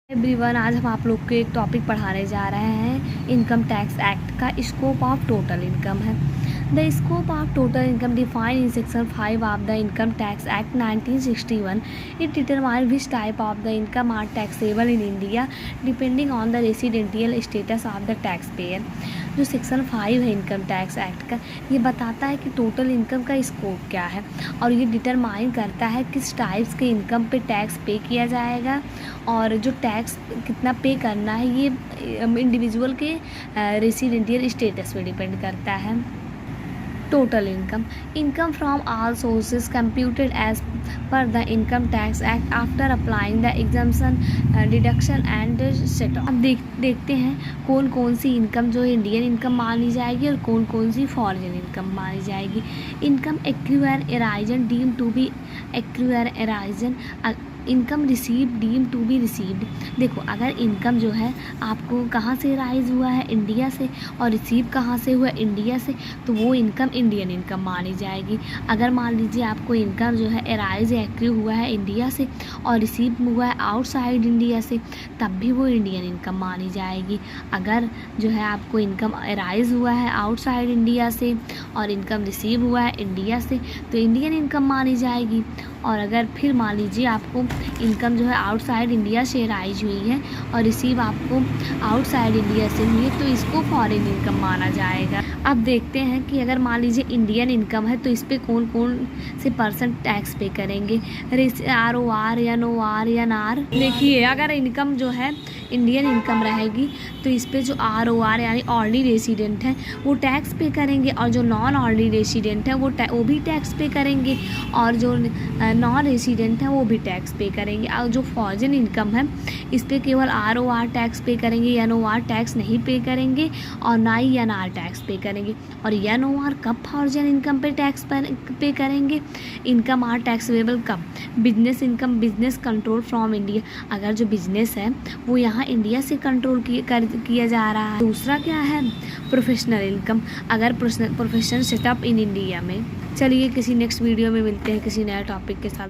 Everyone, आज हम आप लोग को एक टॉपिक पढ़ाने जा रहे हैं। इनकम टैक्स एक्ट का स्कोप ऑफ टोटल इनकम है। The scope of total income defined in section 5 of the income tax act 1961। It determine which type of the income are taxable in India depending on the residential status of the tax payer. जो section 5 है income tax act का, ये बताता है कि total income का scope क्या है और ये डिटरमाइन करता है किस टाइप्स के इनकम पे टैक्स पे किया जाएगा और जो टैक्स कितना पे करना है ये इंडिविजुअल के रेसिडेंटियल स्टेटस पे डिपेंड करता है। Total income from all sources computed as per the income tax act after applying the exemption deduction and set off. अब देखते हैं कौन कौन सी इनकम जो इंडियन इनकम मानी जाएगी और कौन कौन सी फॉरेन इनकम मानी जाएगी। Income acquire arisen deem to be acquire arisen, income receive deem to be received. देखो, अगर इनकम जो है आपको कहाँ से राइज हुआ है, इंडिया से, और रिसीव कहाँ से हुआ, इंडिया से, तो वो इनकम इंडियन इनकम मानी जाएगी। अगर मान लीजिए आपको इनकम जो है एराइज या एक्रू हुआ है इंडिया से और रिसीव हुआ है आउटसाइड इंडिया से, तब भी वो इंडियन इनकम मानी जाएगी। अगर जो है आपको इनकम एराइज हुआ है आउटसाइड इंडिया से और इनकम रिसीव हुआ है इंडिया से, तो इंडियन इनकम मानी जाएगी। और अगर फिर मान लीजिए आपको इनकम जो है आउटसाइड इंडिया से राइज हुई है और रिसीव आपको आउटसाइड इंडिया से हुई है, तो इसको फॉरेन इनकम माना जाएगा। अब देखते हैं कि अगर मान लीजिए इंडियन इनकम है तो इस पर कौन कौन से परसेंट टैक्स पे करेंगे, ROR, NOR या NAR। देखिए, अगर इनकम जो है इंडियन इनकम रहेगी तो इस पर जो ROR यानी ऑर्डिनरी रेसिडेंट है वो टैक्स पे करेंगे और जो नॉन ऑर्डिनरी रेसिडेंट है वो भी टैक्स पे करेंगे और जो नॉन रेसिडेंट है वो भी टैक्स पे करेंगे। और जो फॉरेन इनकम है इस पर केवल ROR टैक्स पे करेंगे, NOR टैक्स नहीं पे करेंगे और ना ही NR टैक्स पे करेंगे। और NOR कब फॉरेन इनकम पे टैक्स पे करेंगे, इनकम आर टैक्सेबल कब, business income, business control from India, अगर जो बिजनेस है वो यहाँ इंडिया से कंट्रोल किया जा रहा है। दूसरा क्या है, प्रोफेशनल इनकम, अगर प्रोफेशनल सेटअप इन इंडिया में। चलिए किसी नेक्स्ट वीडियो में मिलते हैं किसी नए टॉपिक के साथ।